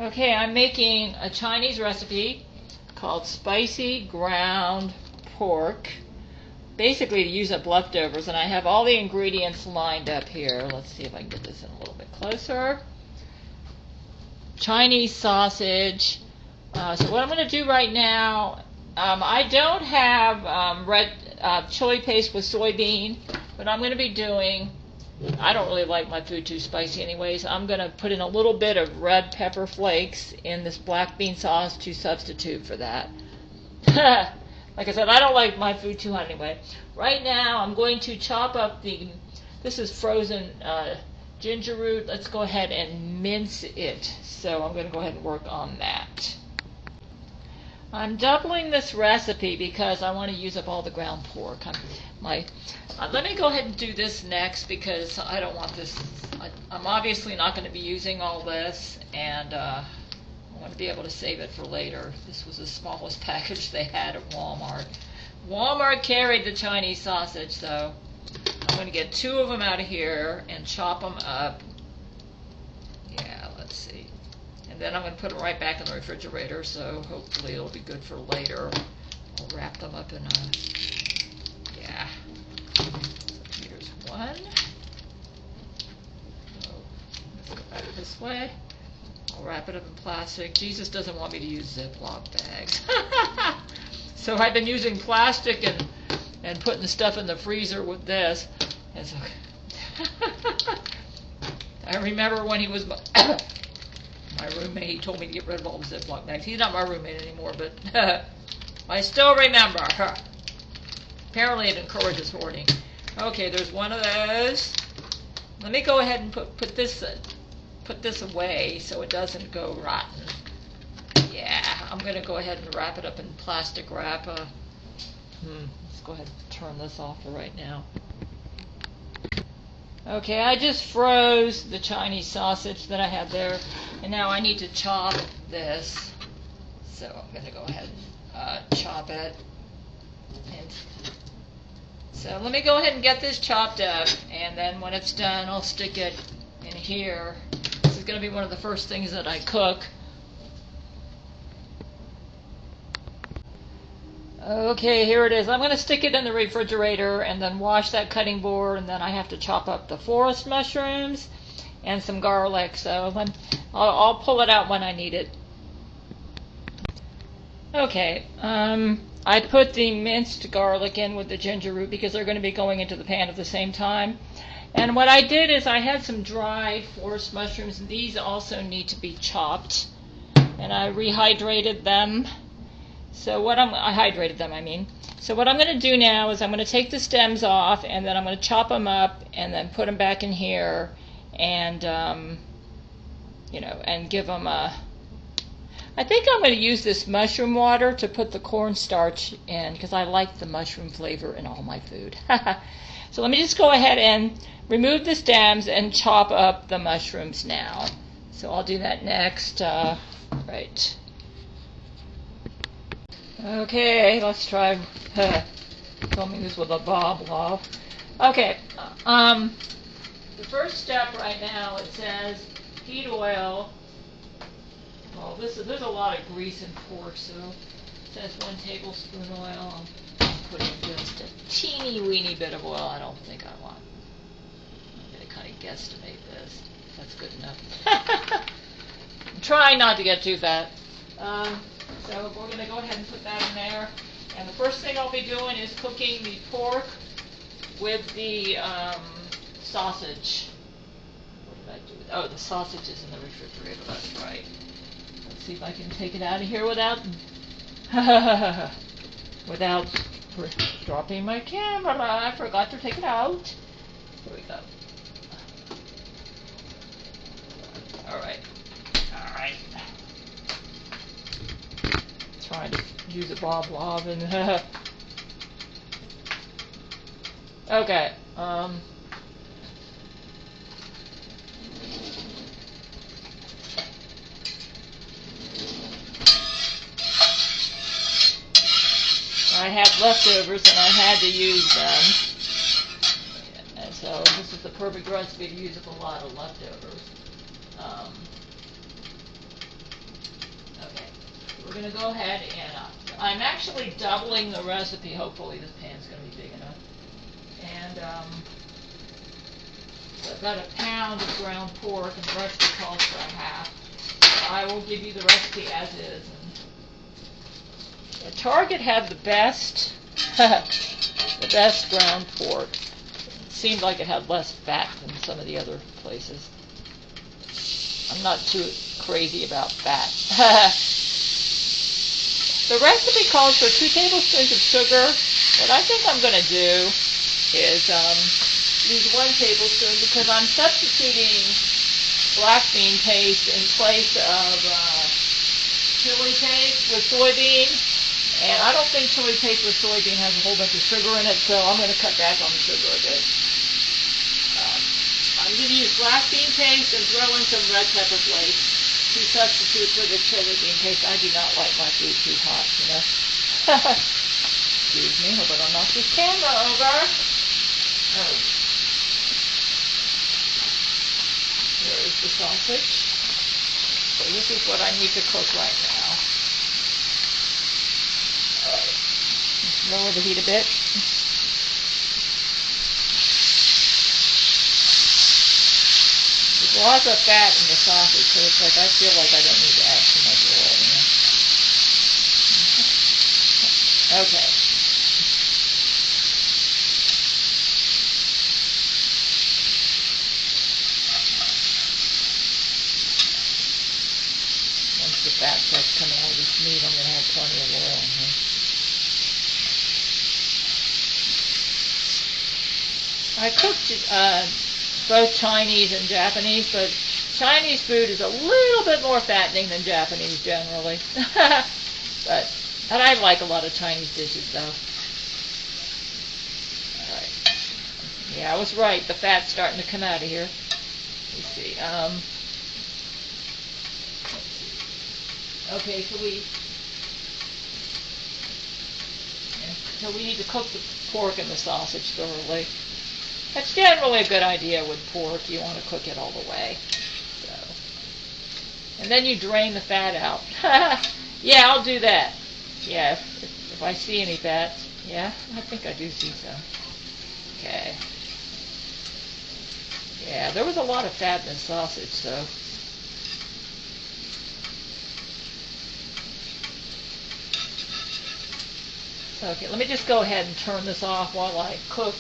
Okay, I'm making a Chinese recipe called spicy ground pork, basically to use up leftovers, and I have all the ingredients lined up here. Let's see if I can get this in a little bit closer. Chinese sausage. So what I'm going to do right now, I don't have red chili paste with soybean, but I'm going to be doing, I don't really like my food too spicy anyways. I'm going to put in a little bit of red pepper flakes in this black bean sauce to substitute for that. Like I said, I don't like my food too hot anyway. Right now, I'm going to chop up this is frozen ginger root. Let's go ahead and mince it. So I'm going to go ahead and work on that. I'm doubling this recipe because I want to use up all the ground pork. Let me go ahead and do this next because I don't want this. I'm obviously not going to be using all this, and I want to be able to save it for later. This was the smallest package they had at Walmart. Walmart carried the Chinese sausage, so I'm going to get 2 of them out of here and chop them up. Yeah, let's see. And then I'm going to put them right back in the refrigerator, so hopefully it'll be good for later. I'll wrap them up in yeah. So here's one. So let's go back this way. I'll wrap it up in plastic. Jesus doesn't want me to use Ziploc bags. So I've been using plastic and putting the stuff in the freezer with this. And so I remember when he was my roommate, he told me to get rid of all the Ziploc bags. He's not my roommate anymore, but I still remember. Apparently it encourages hoarding. Okay, there's one of those. Let me go ahead and put this away so it doesn't go rotten. Yeah, I'm going to go ahead and wrap it up in plastic wrap. Let's go ahead and turn this off for right now. Okay, I just froze the Chinese sausage that I had there, and now I need to chop this. So I'm going to go ahead and chop it. And so let me go ahead and get this chopped up, and then when it's done, I'll stick it in here. This is going to be one of the first things that I cook. Okay, here it is. I'm going to stick it in the refrigerator and then wash that cutting board, and then I have to chop up the forest mushrooms and some garlic. So I'll pull it out when I need it. Okay, I put the minced garlic in with the ginger root because they're going to be going into the pan at the same time. And what I did is I had some dried forest mushrooms, and these also need to be chopped. And I rehydrated them. So I hydrated them, I mean. So what I'm going to do now is I'm going to take the stems off, and then I'm going to chop them up and then put them back in here, and and give them a. I think I'm going to use this mushroom water to put the cornstarch in because I like the mushroom flavor in all my food. So let me just go ahead and remove the stems and chop up the mushrooms now. So I'll do that next. Right. Okay, let's try filming this with a bob law. Okay, the first step right now, it says heat oil. Well, there's a lot of grease in pork, so it says 1 tablespoon oil. I'm putting just a teeny weeny bit of oil. I don't think I want. I'm going to kind of guesstimate this. That's good enough. I'm trying not to get too fat. So we're going to go ahead and put that in there. And the first thing I'll be doing is cooking the pork with the sausage. What did I do? Oh, the sausage is in the refrigerator. That's right. Let's see if I can take it out of here without dropping my camera. I forgot to take it out. Here we go. All right. Trying to use a bob lob and okay. I had leftovers and I had to use them, and so this is the perfect recipe to use up a lot of leftovers. we're going to go ahead and I'm actually doubling the recipe. Hopefully this pan's going to be big enough. And so I've got a pound of ground pork, and the recipe calls for a half. So I will give you the recipe as is. And Target had the best, the best ground pork. It seemed like it had less fat than some of the other places. I'm not too crazy about fat. The recipe calls for 2 tablespoons of sugar. What I think I'm going to do is use 1 tablespoon because I'm substituting black bean paste in place of chili paste with soybean. And I don't think chili paste with soybean has a whole bunch of sugar in it, so I'm going to cut back on the sugar a bit. I'm going to use black bean paste and throw in some red pepper flakes to substitute for the chili bean paste. I do not like my food too hot, you know. Excuse me, hope I don't knock this camera over. Oh. Here is the sausage. So this is what I need to cook right now. Alright, lower the heat a bit. There's lots of fat in the sausage, so it's like I feel like I don't need to add too much oil, you know. Okay. Once the fat starts coming out of this meat, I'm going to have plenty of oil in here. I cooked both Chinese and Japanese, but Chinese food is a little bit more fattening than Japanese generally. And I like a lot of Chinese dishes though. Alright. Yeah, I was right. The fat's starting to come out of here. Let's see. Okay, so we need to cook the pork and the sausage thoroughly. That's generally a good idea with pork. You want to cook it all the way. So. And then you drain the fat out. Yeah, I'll do that. Yeah, if I see any fat. Yeah, I think I do see some. Okay. Yeah, there was a lot of fat in the sausage, so. Okay, let me just go ahead and turn this off while I cook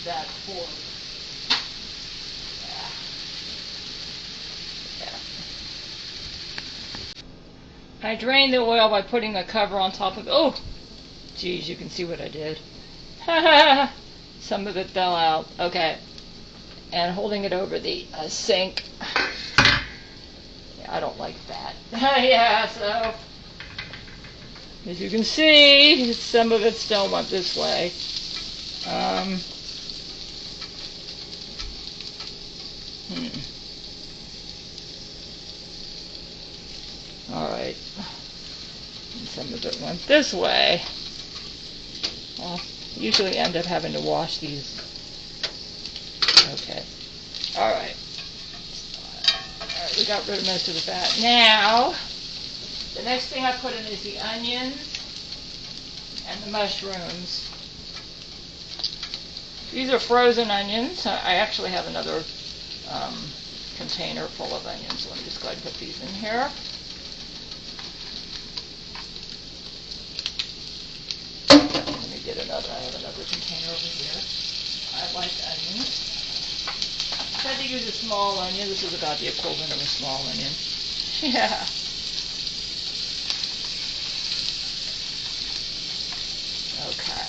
that pork. Yeah. I drained the oil by putting the cover on top of it. Oh, geez, you can see what I did. Some of it fell out. Okay. And holding it over the sink. Yeah, I don't like that. Yeah, so as you can see, some of it still went this way. Alright. Some of it went this way. I'll usually end up having to wash these. Okay. Alright. Alright, we got rid of most of the fat. Now, the next thing I put in is the onions and the mushrooms. These are frozen onions. I actually have another container full of onions, so let me just go ahead and put these in here. Let me get another. I have another container over here. I like onions. I tried to use a small onion. This is about the equivalent of a small onion. Yeah. Okay.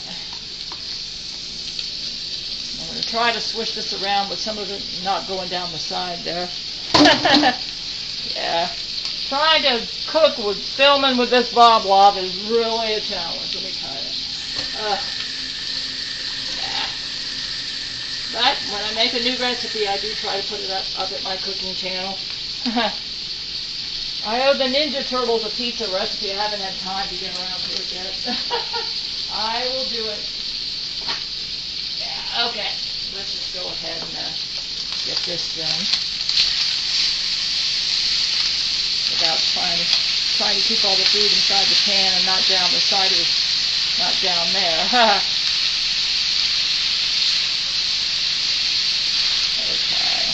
I'm going to try to swish this around with some of it not going down the side there. Yeah. Trying to cook with filming with this Bob Wob is really a challenge, let me tell you. Yeah. But when I make a new recipe, I do try to put it up at my cooking channel. I owe the Ninja Turtles a pizza recipe. I haven't had time to get around to it yet. I will do it. Yeah, okay. Let's just go ahead and get this done without trying to trying to keep all the food inside the pan and not down the side of not down there. Okay.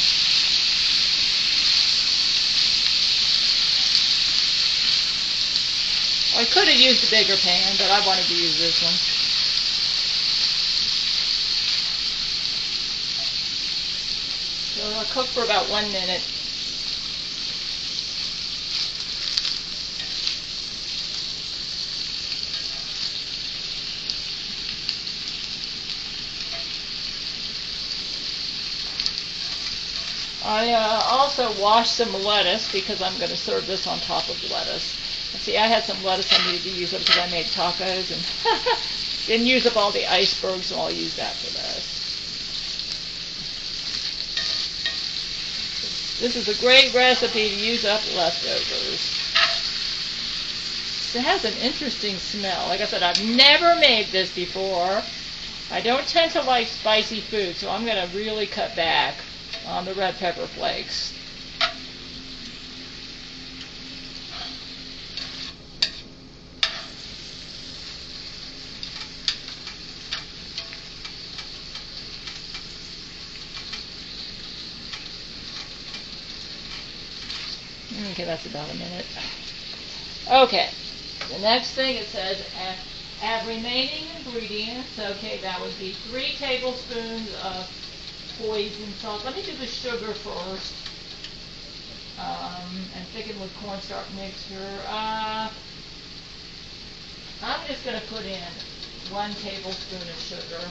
I could have used a bigger pan, but I wanted to use this one. So I'll cook for about 1 minute. I also washed some lettuce because I'm going to serve this on top of lettuce. And see, I had some lettuce I needed to use up because I made tacos and didn't use up all the icebergs, so I'll use that for this. This is a great recipe to use up leftovers. It has an interesting smell. Like I said, I've never made this before. I don't tend to like spicy food, so I'm going to really cut back on the red pepper flakes. Okay, that's about a minute. Okay, the next thing it says, add remaining ingredients. Okay, that would be 3 tablespoons of poison salt. Let me do the sugar first. And thicken with cornstarch mixture. I'm just going to put in 1 tablespoon of sugar.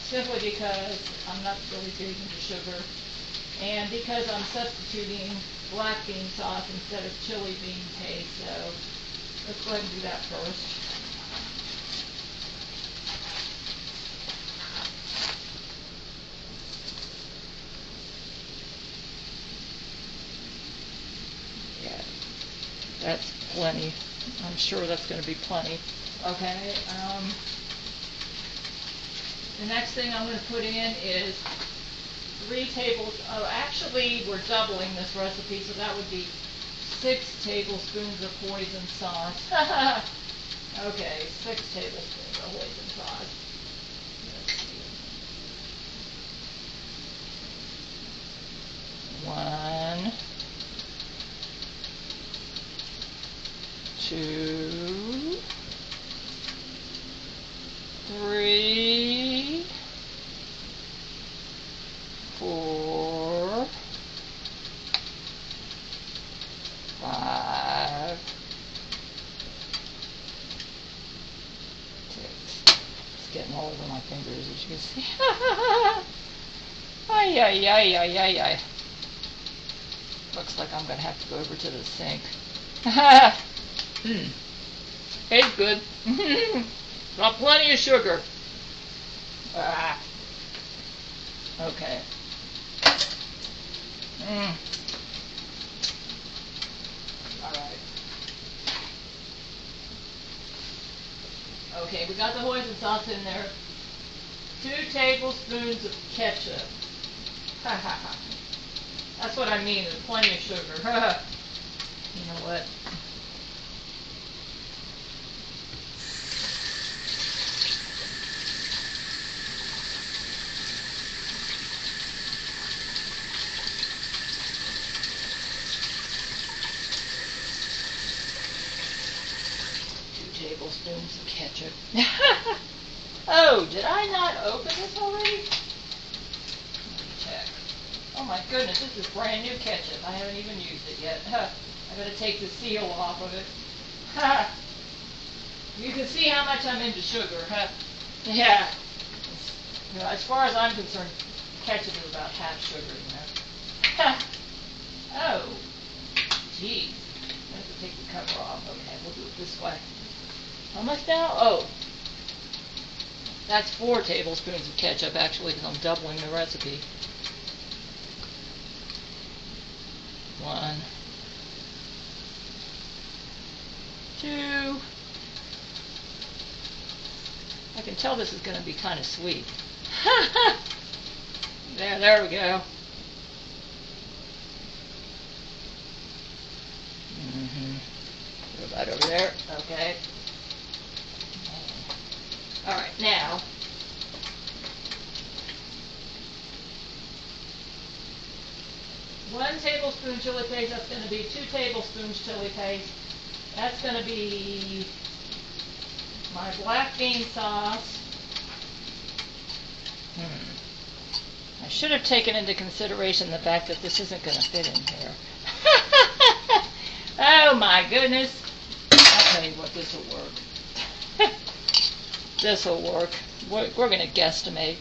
Simply because I'm not really big into sugar. And because I'm substituting black bean sauce instead of chili bean paste. So let's go ahead and do that first. That's plenty. I'm sure that's going to be plenty. Okay. The next thing I'm going to put in is 3 tablespoons. Oh, actually, we're doubling this recipe, so that would be 6 tablespoons of hoisin sauce. Okay, 6 tablespoons of hoisin sauce. Let's see. 1, 2, 3, 4, 5, 6. It's getting all over my fingers, as you can see. Ay, ay, ay, ay, ay, ay. Looks like I'm going to have to go over to the sink. Tastes good. Got plenty of sugar. Okay. Alright. Okay, we got the hoisin sauce in there. 2 tablespoons of ketchup. That's what I mean, there's plenty of sugar. You know what? Tablespoons of ketchup. Oh, did I not open this already? Let me check. Oh my goodness, this is brand new ketchup. I haven't even used it yet. I gotta take the seal off of it. You can see how much I'm into sugar. Yeah. You know, as far as I'm concerned, ketchup is about half sugar, you know. Oh, geez. I have to take the cover off. Okay, we'll do it this way. How much now? Oh, that's 4 tablespoons of ketchup, actually, because I'm doubling the recipe. 1, 2. I can tell this is going to be kind of sweet. There we go. Put that over there. Okay. All right, now. One tablespoon chili paste, that's going to be 2 tablespoons chili paste. That's going to be my black bean sauce. I should have taken into consideration the fact that this isn't going to fit in here. Oh my goodness. I'll tell you what, this will work. This will work. We're going to guesstimate.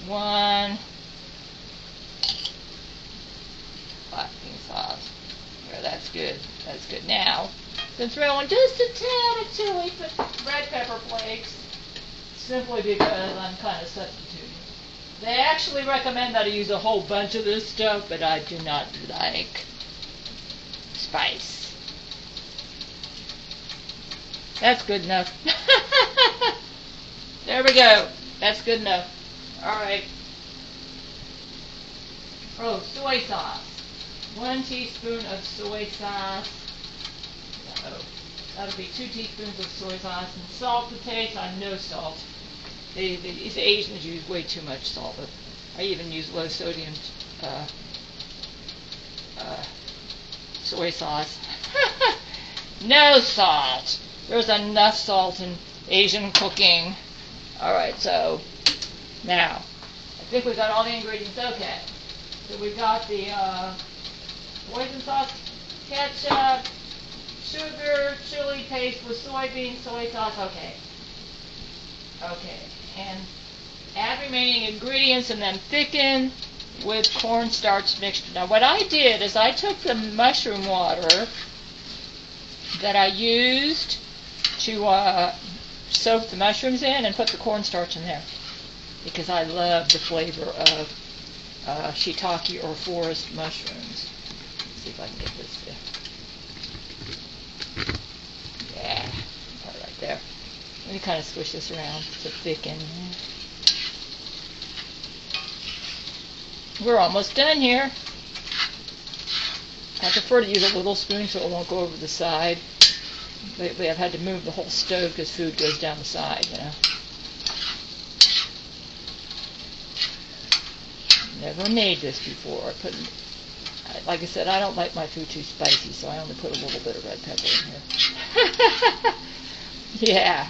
1 black bean sauce. Yeah, that's good. That's good. Now, to throw in just a tad of chili, red pepper flakes, simply because I'm kind of substituting. They actually recommend that I use a whole bunch of this stuff, but I do not like spice. That's good enough. There we go. That's good enough. Alright. Oh, soy sauce. 1 teaspoon of soy sauce. That'll be 2 teaspoons of soy sauce. And salt to taste. I'm no salt. These Asians use way too much salt. But I even use low sodium soy sauce. No salt. There's enough salt in Asian cooking. Alright, so now I think we've got all the ingredients. Okay. So we've got the hoisin sauce, ketchup, sugar, chili paste with soybean, soy sauce. Okay. Okay. And add remaining ingredients and then thicken with cornstarch mixture. Now what I did is I took the mushroom water that I used to soak the mushrooms in and put the cornstarch in there because I love the flavor of shiitake or forest mushrooms. Let's see if I can get this there. Yeah, right there. Let me kind of squish this around to thicken. We're almost done here. I prefer to use a little spoon so it won't go over the side. Lately I've had to move the whole stove because food goes down the side, you know. Never made this before. Like I said, I don't like my food too spicy, so I only put a little bit of red pepper in here. Yeah.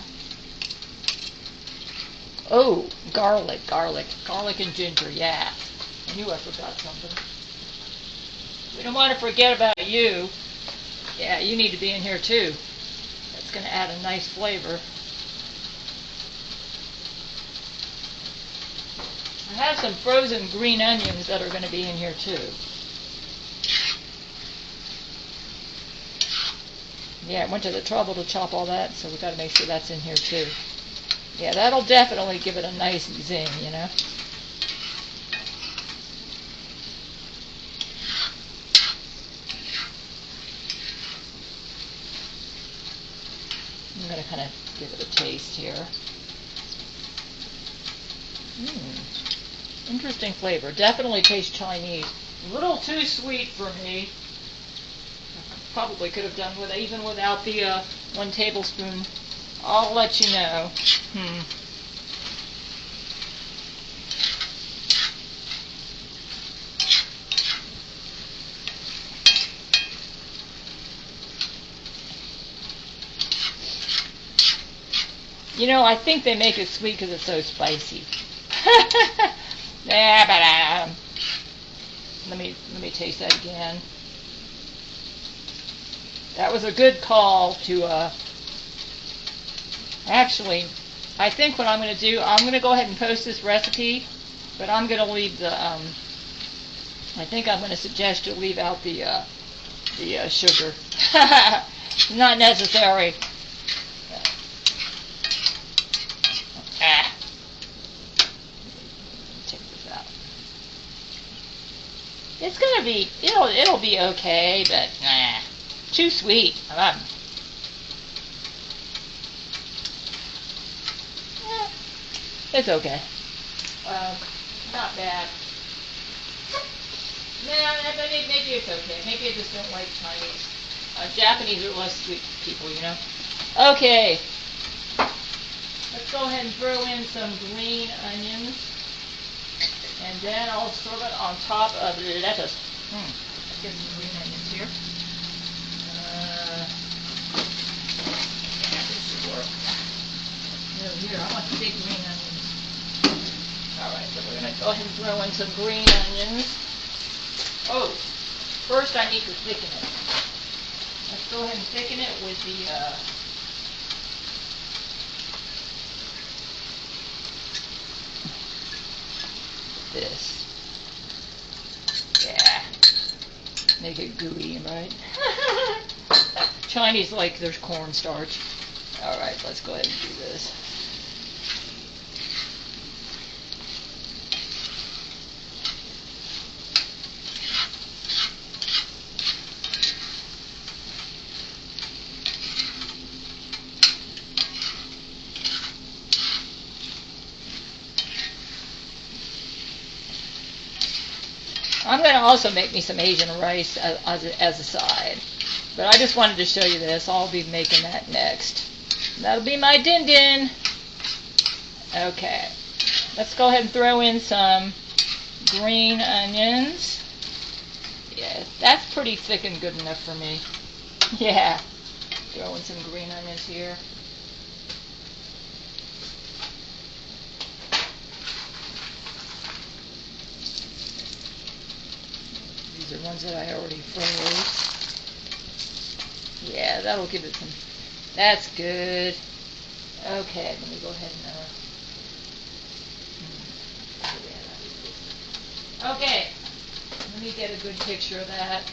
Oh, garlic and ginger, yeah. I knew I forgot something. We don't want to forget about you. Yeah, you need to be in here too. That's going to add a nice flavor. I have some frozen green onions that are going to be in here too. Yeah, I went to the trouble to chop all that, so we've got to make sure that's in here too. Yeah, that'll definitely give it a nice zing, you know. I'm going to kind of give it a taste here. Interesting flavor. Definitely tastes Chinese. A little too sweet for me. Probably could have done with even without the 1 tablespoon. I'll let you know. You know, I think they make it sweet because it's so spicy. Yeah, but let me taste that again. That was a good call to. Actually, I think what I'm going to do, I'm going to go ahead and post this recipe, but I'm going to leave the. I think I'm going to suggest you leave out the sugar. Not necessary. Take this out. It's gonna be, it'll be okay, but too sweet. It's okay. Not bad. No, but maybe it's okay. Maybe I just don't like Chinese. Japanese are less sweet people, you know. Okay, let's go ahead and throw in some green onions, and then I'll serve it on top of lettuce. Let's get some green onions here. Yeah, this should work. No, here, I want the big green onions. Alright, so we're going to go ahead and throw in some green onions. Oh, first I need to thicken it. Let's go ahead and thicken it with the this. Yeah. Make it gooey, right? Chinese like there's cornstarch. Alright, let's go ahead and do this. I'm going to also make me some Asian rice as a side. But I just wanted to show you this. I'll be making that next. That'll be my din-din. Okay. Let's go ahead and throw in some green onions. Yeah, that's pretty thick and good enough for me. Yeah. Throw in some green onions here. These are ones that I already froze. Yeah, that'll give it some. That's good. Okay, let me go ahead and. Okay, let me get a good picture of that.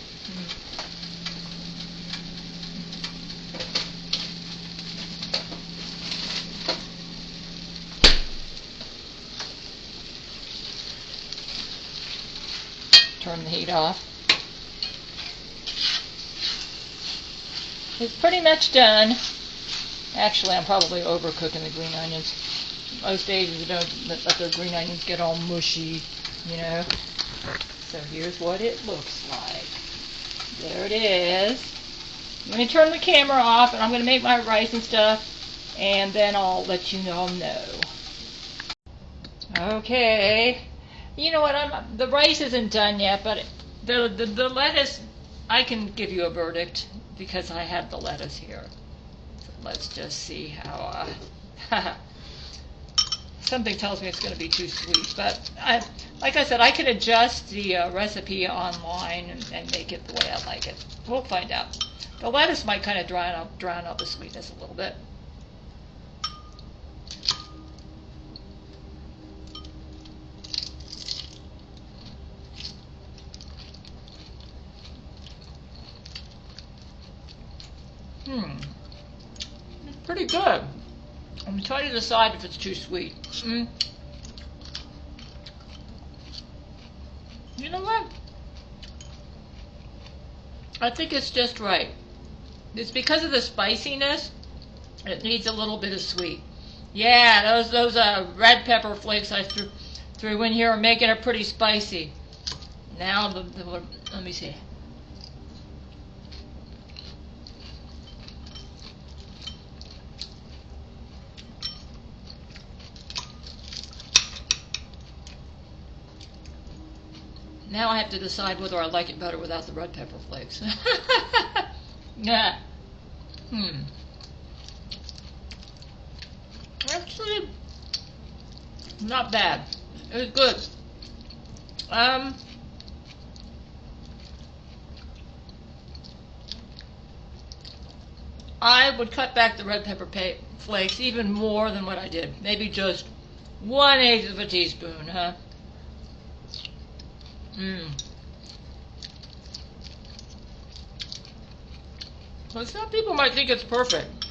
Turn the heat off. It's pretty much done. Actually, I'm probably overcooking the green onions. Most Asians don't let their green onions get all mushy, you know. So here's what it looks like. There it is. I'm going to turn the camera off, and I'm going to make my rice and stuff, and then I'll let you all know. Okay. You know what? The rice isn't done yet, but the lettuce, I can give you a verdict because I have the lettuce here. So let's just see how. Something tells me it's going to be too sweet, but like I said, I can adjust the recipe online and make it the way I like it. We'll find out. The lettuce might kind of drown out the sweetness a little bit. It's pretty good. I'm trying to decide if it's too sweet. You know what? I think it's just right. It's because of the spiciness. It needs a little bit of sweet. Yeah, those red pepper flakes I threw in here are making it pretty spicy. Now let me see. Now I have to decide whether I like it better without the red pepper flakes. Yeah. Actually, not bad. It was good. I would cut back the red pepper flakes even more than what I did. Maybe just 1/8 of a teaspoon, huh? Well, some people might think it's perfect.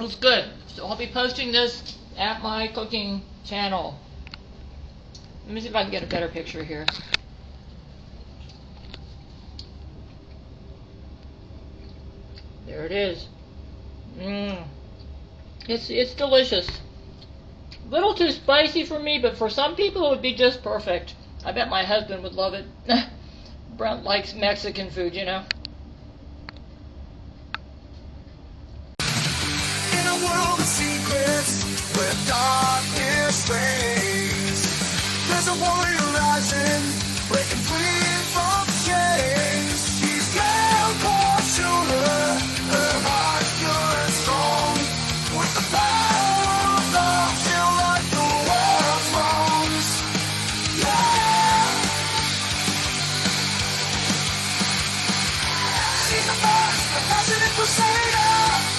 It's good. So I'll be posting this at my cooking channel. Let me see if I can get a better picture here. There it is. It's delicious. A little too spicy for me, but for some people it would be just perfect. I bet my husband would love it. Brent likes Mexican food, you know. through the secrets where darkness reigns. There's a warrior rising, breaking free from chains. She's Gail Schuler, her heart pure and strong. With the power of love, she'll right the world's wrongs. Yeah! She's the first, a passionate crusader.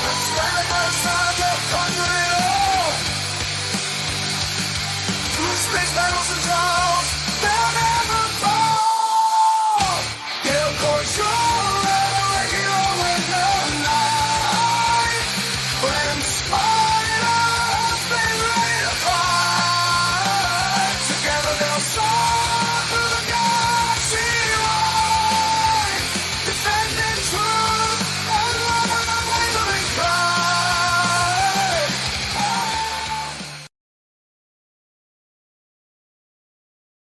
Let's gather her son.